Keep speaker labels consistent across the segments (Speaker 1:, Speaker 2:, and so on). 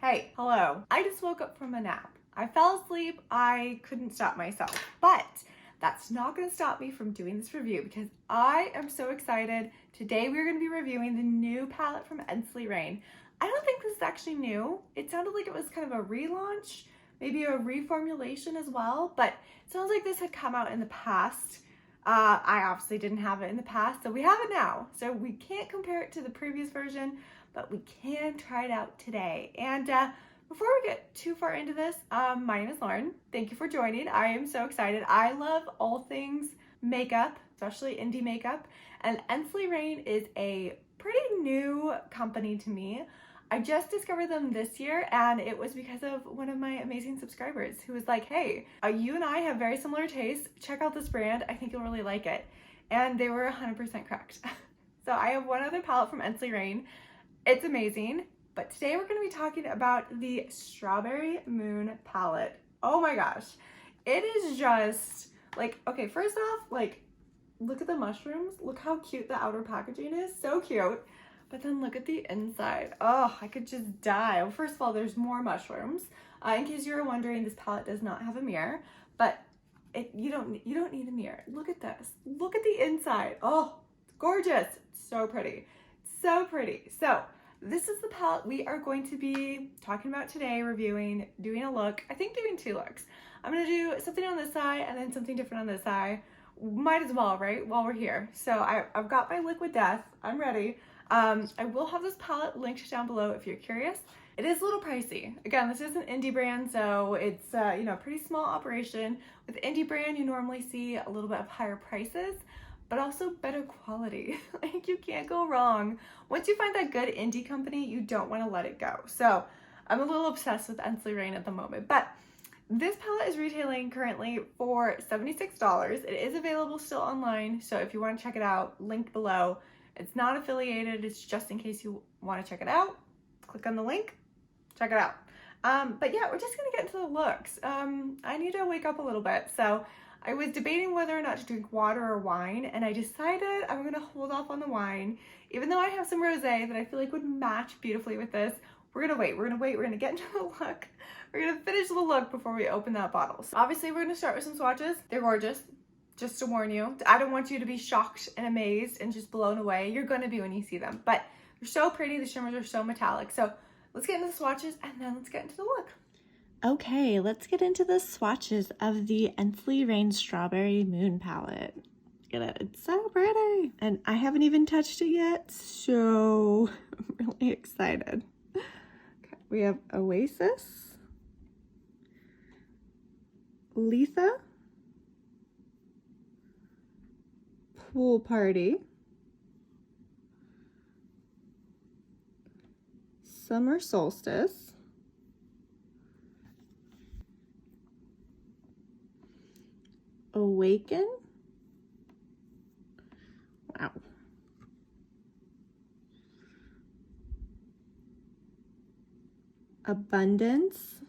Speaker 1: Hey, hello. I just woke up from a nap. I fell asleep. I couldn't stop myself. But that's not going to stop me from doing this review because I am so excited. Today we're going to be reviewing the new palette from Ensley Reign. I don't think this is actually new. It sounded like it was kind of a relaunch, maybe a reformulation as well, but it sounds like this had come out in the past. I obviously didn't have it in the past, so we have it now. So we can't compare it to the previous version, but we can try it out today. And before we get too far into this, my name is Lauren. Thank you for joining. I am so excited. I love all things makeup, especially indie makeup, and Ensley Reign is a pretty new company to me. I just discovered them this year, and it was because of one of my amazing subscribers who was like, hey, you and I have very similar tastes. Check out this brand. I think you'll really like it. And they were 100% correct. So I have one other palette from Ensley Reign. It's amazing. But today we're going to be talking about the Strawberry Moon palette. Oh my gosh. It is just like, okay, first off, like, look at the mushrooms. Look how cute the outer packaging is. So cute. But then look at the inside. Oh, I could just die. Well, first of all, there's more mushrooms. In case you were wondering, this palette does not have a mirror, but you don't need a mirror. Look at this. Look at the inside. Oh, it's gorgeous. It's so pretty. So pretty. So this is the palette we are going to be talking about today, reviewing, doing a look. I think doing two looks. I'm going to do something on this side and then something different on this side. Might as well, right? While we're here. So I've got my Liquid Death. I'm ready. I will have this palette linked down below if you're curious. It is a little pricey. Again, this is an indie brand, so it's you know, a pretty small operation. With indie brand, you normally see a little bit of higher prices, but also better quality. Like, you can't go wrong. Once you find that good indie company, you don't want to let it go. So I'm a little obsessed with Ensley Reign at the moment, but this palette is retailing currently for $76. It is available still online, so if you want to check it out, linked below. It's not affiliated, it's just in case you want to check it out. Click on the link, check it out. But yeah, we're just gonna get into the looks. I need to wake up a little bit, so I was debating whether or not to drink water or wine, and I decided I'm gonna hold off on the wine. Even though I have some rosé that I feel like would match beautifully with this, we're gonna wait, we're gonna get into the look. We're gonna finish the look before we open that bottle. So obviously we're gonna start with some swatches. They're gorgeous. Just to warn you, I don't want you to be shocked and amazed and just blown away. You're gonna be when you see them, but they're so pretty. The shimmers are so metallic. So let's get into the swatches and then let's get into the look.
Speaker 2: Okay, let's get into the swatches of the Ensley Reign Strawberry Moon palette. Look at it, it's so pretty. And I haven't even touched it yet, so I'm really excited. Okay, we have Oasis, Letha, Pool Party, Summer Solstice, Awaken, wow, Abundance,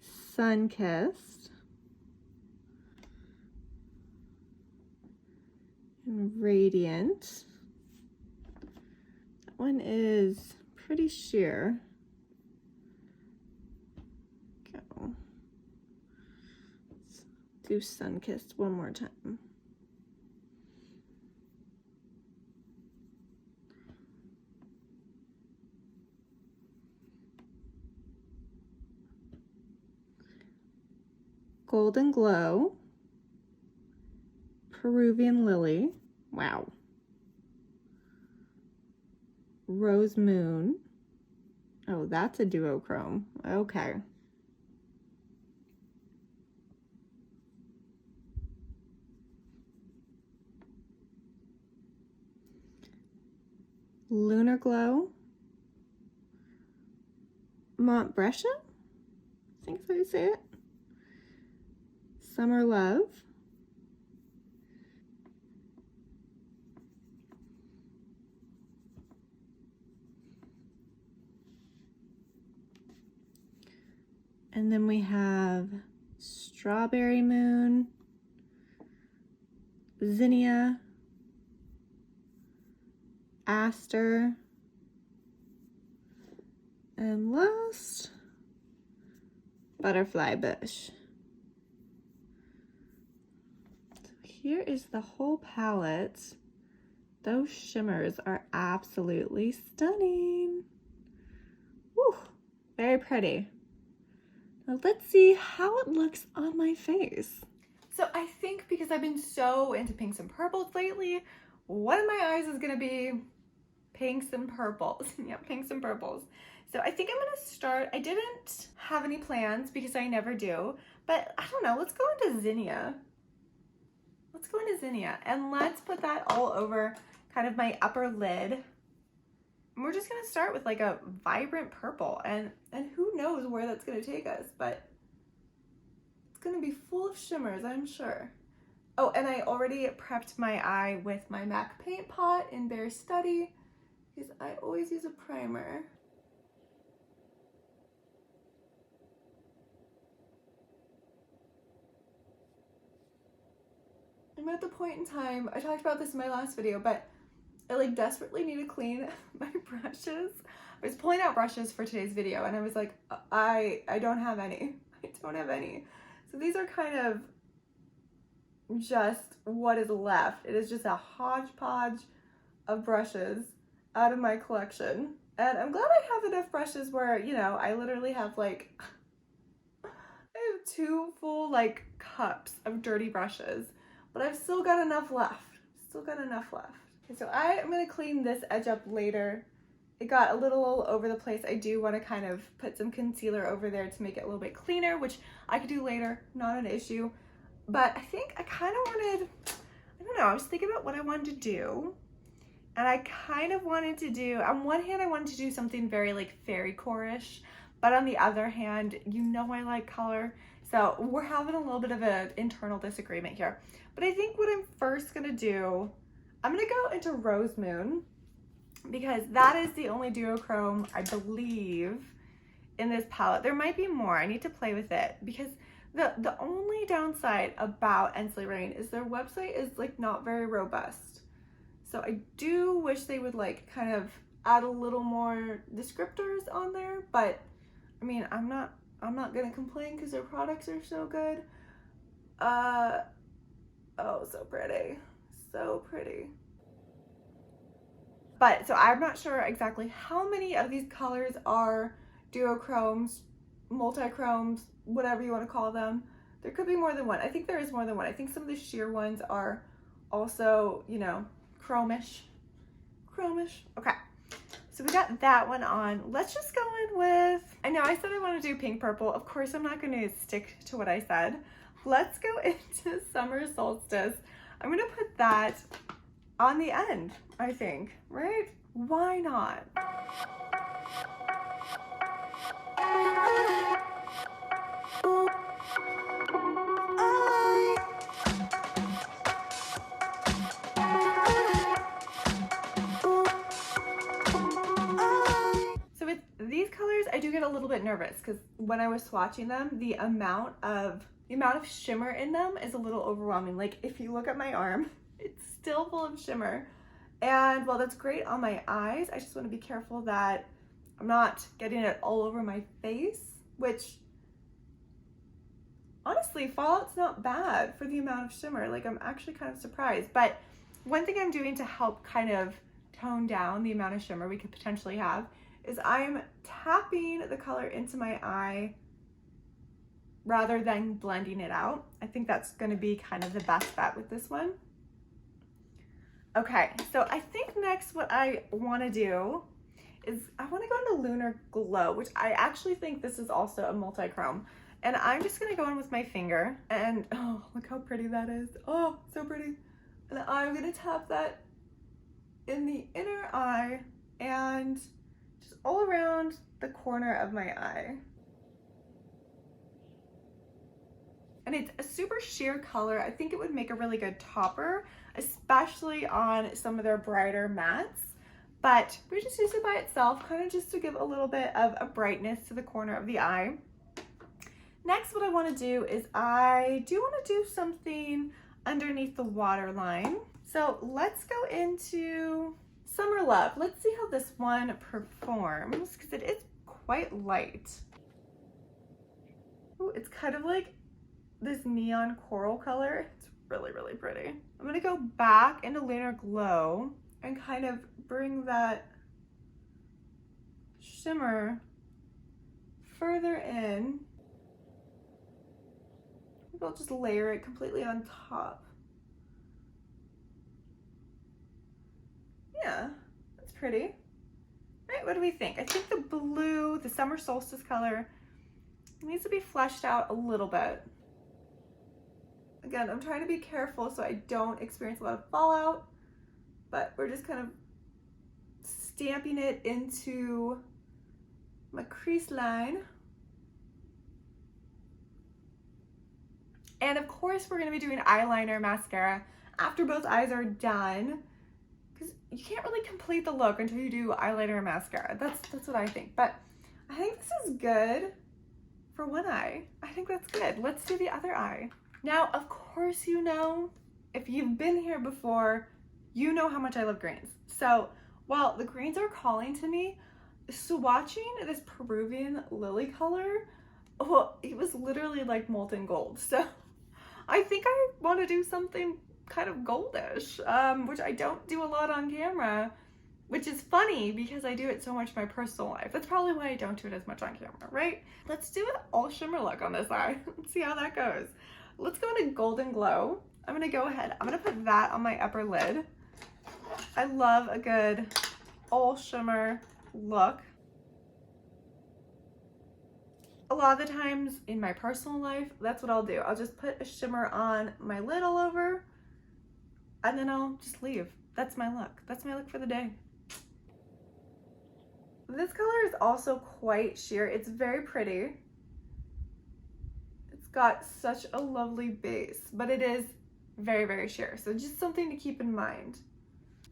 Speaker 2: Sunkissed, and Radiant. That one is pretty sheer. Go. Let's do Sunkissed one more time. Golden Glow, Peruvian Lily, wow, Rose Moon, oh, that's a duochrome, okay. Lunar Glow, Montbretia, I think that's how you say it. Summer Love, and then we have Strawberry Moon, Zinnia, Aster, And last, Butterfly Bush. So here is the whole palette. Those shimmers are absolutely stunning. Woo, very pretty. Now let's see how it looks on my face.
Speaker 1: So I think because I've been so into pinks and purples lately, one of my eyes is gonna be pinks and purples. Yeah, pinks and purples. So I think I'm gonna start. I didn't have any plans because I never do, but I don't know, let's go into Zinnia. Let's go into Zinnia and let's put that all over kind of my upper lid. And we're just gonna start with like a vibrant purple, and who knows where that's gonna take us, but it's gonna be full of shimmers, I'm sure. Oh, and I already prepped my eye with my MAC paint pot in Bare Study because I always use a primer. I'm at the point in time, I talked about this in my last video, but I like desperately need to clean my brushes. I was pulling out brushes for today's video and I was like, I don't have any. I don't have any. So these are kind of just what is left. It is just a hodgepodge of brushes out of my collection. And I'm glad I have enough brushes where, you know, I literally have like, I have 2 full like cups of dirty brushes, but I've still got enough left. Still got enough left. Okay, so I am gonna clean this edge up later. It got a little all over the place. I do want to kind of put some concealer over there to make it a little bit cleaner, which I could do later, not an issue. But I think I kind of wanted, I don't know, I was thinking about what I wanted to do. And I kind of wanted to do, on one hand, I wanted to do something very like fairy core-ish, but on the other hand, you know I like color. So we're having a little bit of an internal disagreement here. But I think what I'm first gonna do, I'm gonna go into Rose Moon, because that is the only duochrome I believe in this palette. There might be more, I need to play with it, because the only downside about Ensley Reign is their website is like not very robust. So I do wish they would like kind of add a little more descriptors on there, but I mean, I'm not gonna complain because their products are so good. Oh, so pretty, so pretty. But so I'm not sure exactly how many of these colors are duochromes, multi-chromes, whatever you want to call them. There could be more than one. I think there is more than one. I think some of the sheer ones are also, you know, chromish. Okay, so we got that one on. Let's just go in with, I know I said I want to do pink purple. Of course, I'm not going to stick to what I said. Let's go into Summer Solstice. I'm going to put that on the end, I think, right? Why not? So with these colors, I do get a little bit nervous because when I was swatching them, the amount of shimmer in them is a little overwhelming. Like if you look at my arm, it's still full of shimmer. And while that's great on my eyes, I just want to be careful that I'm not getting it all over my face, which honestly, Fallout's not bad for the amount of shimmer. Like I'm actually kind of surprised. But one thing I'm doing to help kind of tone down the amount of shimmer we could potentially have is I'm tapping the color into my eye rather than blending it out. I think that's going to be kind of the best bet with this one. Okay, so I think next what I want to do is I want to go into Lunar Glow, which I actually think this is also a multi-chrome. And I'm just going to go in with my finger and, oh, look how pretty that is. Oh, so pretty. And I'm going to tap that in the inner eye and just all around the corner of my eye. And it's a super sheer color. I think it would make a really good topper, especially on some of their brighter mattes. But we just use it by itself, kind of just to give a little bit of a brightness to the corner of the eye. Next, what I want to do is I do want to do something underneath the waterline. So let's go into Summer Love. Let's see how this one performs because it is quite light. Ooh, it's kind of like this neon coral color. It's really, really pretty. I'm gonna go back into Lunar Glow and kind of bring that shimmer further in. Maybe I'll just layer it completely on top. Yeah, that's pretty. All right, what do we think? I think the blue, the summer solstice color, needs to be fleshed out a little bit. Again, I'm trying to be careful so I don't experience a lot of fallout, but we're just kind of stamping it into my crease line. And of course, we're gonna be doing eyeliner, mascara after both eyes are done, because you can't really complete the look until you do eyeliner and mascara. That's what I think. But I think this is good for one eye. I think that's good. Let's do the other eye. Now, of course, you know, if you've been here before, you know how much I love greens. So while the greens are calling to me, swatching this Peruvian lily color, well, it was literally like molten gold. So I think I want to do something kind of goldish, which I don't do a lot on camera, which is funny because I do it so much in my personal life. That's probably why I don't do it as much on camera, right? Let's do an all shimmer look on this eye. Let's see how that goes. Let's go into Golden Glow. I'm gonna go ahead, I'm gonna put that on my upper lid. I love a good all shimmer look. A lot of the times in my personal life, that's what I'll do. I'll just put a shimmer on my lid all over, and then I'll just leave. That's my look. That's my look for the day. This color is also quite sheer. It's very pretty. It's got such a lovely base, but it is very, very sheer. So just something to keep in mind.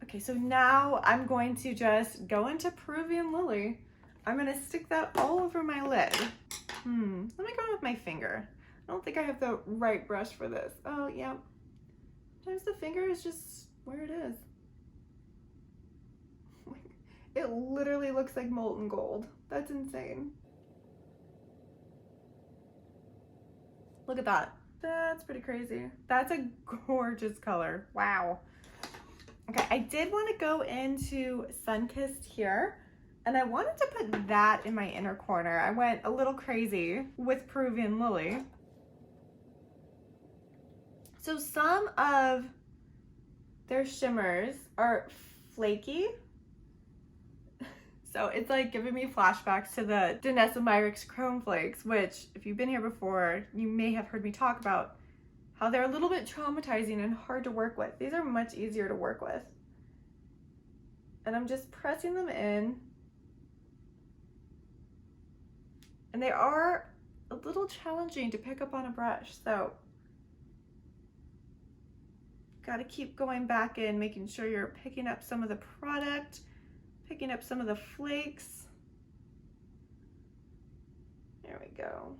Speaker 1: Okay, so now I'm going to just go into Peruvian Lily. I'm gonna stick that all over my lid. Let me go in with my finger. I don't think I have the right brush for this. Oh, yeah. Sometimes the finger is just where it is. It literally looks like molten gold. That's insane. Look at that. That's pretty crazy. That's a gorgeous color. Wow. Okay, I did want to go into Sunkissed here, and I wanted to put that in my inner corner. I went a little crazy with Peruvian Lily. So some of their shimmers are flaky. So it's like giving me flashbacks to the Denona Chrome Flakes, which if you've been here before, you may have heard me talk about how they're a little bit traumatizing and hard to work with. These are much easier to work with. And I'm just pressing them in. And they are a little challenging to pick up on a brush, so gotta keep going back in, making sure you're picking up some of the product, picking up some of the flakes. There we go.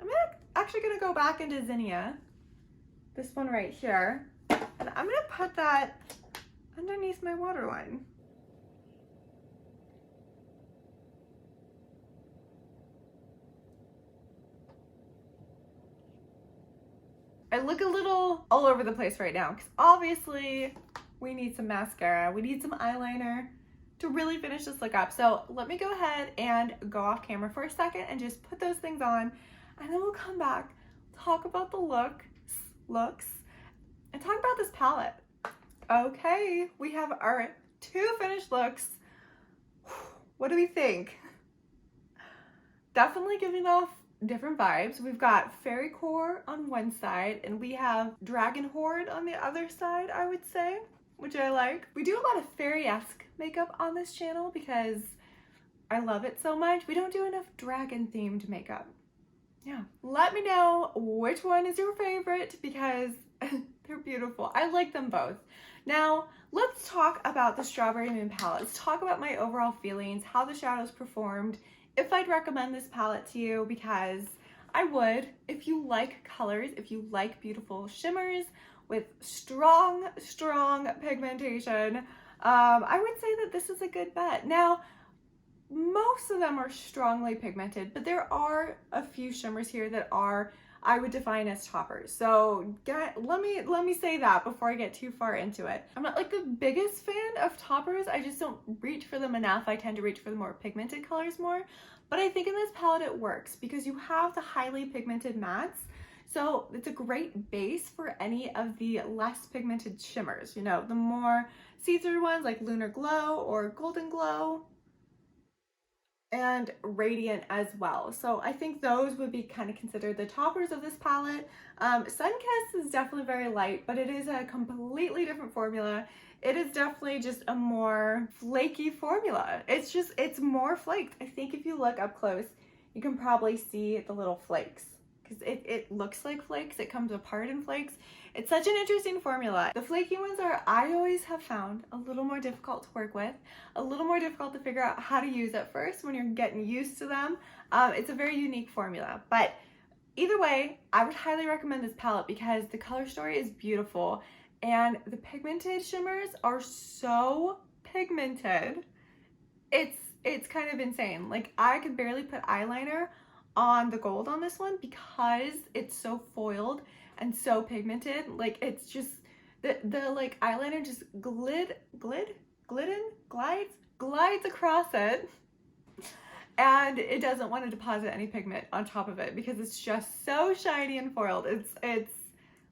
Speaker 1: I'm actually gonna go back into Zinnia, this one right here, and I'm gonna put that underneath my waterline. I look a little all over the place right now because obviously we need some mascara, we need some eyeliner to really finish this look up. So let me go ahead and go off camera for a second and just put those things on, and then we'll come back, talk about the looks, and talk about this palette. Okay, we have our 2 finished looks. What do we think? Definitely giving off different vibes. We've got Fairy Core on one side, and we have Dragon Horde on the other side, I would say, which I like. We do a lot of fairy-esque makeup on this channel because I love it so much. We don't do enough dragon-themed makeup. Yeah, let me know which one is your favorite because they're beautiful. I like them both. Now, let's talk about the Strawberry Moon palette. Let's talk about my overall feelings, how the shadows performed, if I'd recommend this palette to you, because I would. If you like colors, if you like beautiful shimmers with strong pigmentation, I would say that this is a good bet. Now, most of them are strongly pigmented, but there are a few shimmers here that are, I would define as toppers. So let me say that before I get too far into it. I'm not like the biggest fan of toppers. I just don't reach for them enough. I tend to reach for the more pigmented colors more. But I think in this palette it works because you have the highly pigmented mattes. So it's a great base for any of the less pigmented shimmers. You know, the more see-through ones like Lunar Glow or Golden Glow, and Radiant as well. So I think those would be kind of considered the toppers of this palette. Sunkissed is definitely very light, but it is a completely different formula. It is definitely just a more flaky formula. It's more flaked. I think if you look up close, you can probably see the little flakes because it looks like flakes. It comes apart in flakes. It's such an interesting formula. The flaky ones are, I always have found, a little more difficult to work with, a little more difficult to figure out how to use at first when you're getting used to them. It's a very unique formula, but either way, I would highly recommend this palette because the color story is beautiful and the pigmented shimmers are so pigmented. It's kind of insane. Like, I could barely put eyeliner on the gold on this one because it's so foiled and so pigmented. Like, it's just the like eyeliner just glides across it, and it doesn't want to deposit any pigment on top of it because it's just so shiny and foiled. It's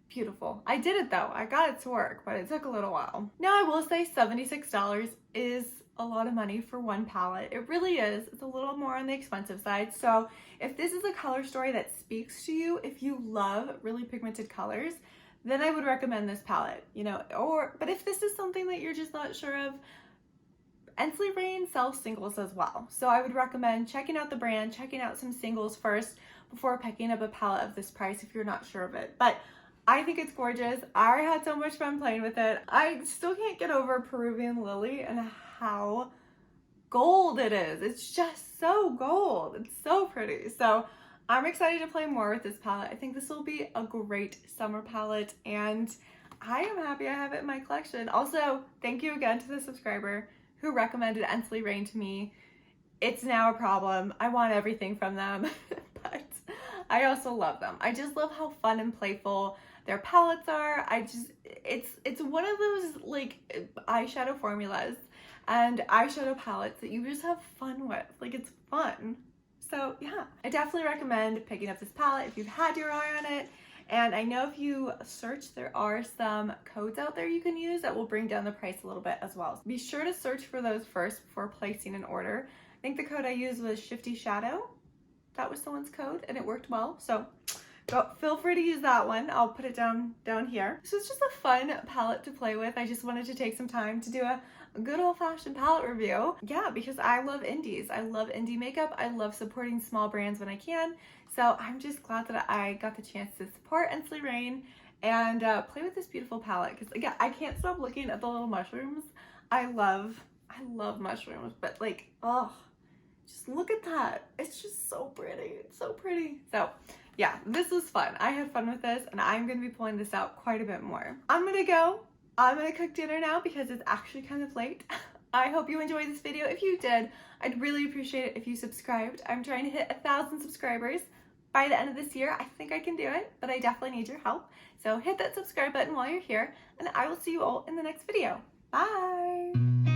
Speaker 1: beautiful. I did it though. I got it to work, but it took a little while. Now I will say $76 is a lot of money for one palette. It really is. It's a little more on the expensive side. So if this is a color story that speaks to you, if you love really pigmented colors, then I would recommend this palette, you know, but if this is something that you're just not sure of, Ensley Reign sells singles as well. So I would recommend checking out the brand, checking out some singles first before picking up a palette of this price if you're not sure of it. But I think it's gorgeous. I had so much fun playing with it. I still can't get over Peruvian Lily and how gold it is. It's just so gold. It's so pretty. So I'm excited to play more with this palette. I think this will be a great summer palette and I am happy I have it in my collection. Also, thank you again to the subscriber who recommended Ensley Reign to me. It's now a problem. I want everything from them, but I also love them. I just love how fun and playful their palettes are. It's one of those like eyeshadow formulas and eyeshadow palettes that you just have fun with. Like, it's fun. So yeah, I definitely recommend picking up this palette if you've had your eye on it. And I know if you search, there are some codes out there you can use that will bring down the price a little bit as well. So be sure to search for those first before placing an order. I think the code I used was Shifty Shadow. That was someone's code and it worked well. So feel free to use that one. I'll put it down here. So it's just a fun palette to play with. I just wanted to take some time to do a good old-fashioned palette review. Yeah, because I love indies. I love indie makeup. I love supporting small brands when I can. So I'm just glad that I got the chance to support Ensley Reign and play with this beautiful palette. Because again, I can't stop looking at the little mushrooms. I love mushrooms, but like, oh, just look at that. It's just so pretty. It's so pretty. So yeah, this was fun. I had fun with this and I'm going to be pulling this out quite a bit more. I'm going to cook dinner now because it's actually kind of late. I hope you enjoyed this video. If you did, I'd really appreciate it if you subscribed. I'm trying to hit 1,000 subscribers by the end of this year. I think I can do it, but I definitely need your help. So hit that subscribe button while you're here and I will see you all in the next video. Bye!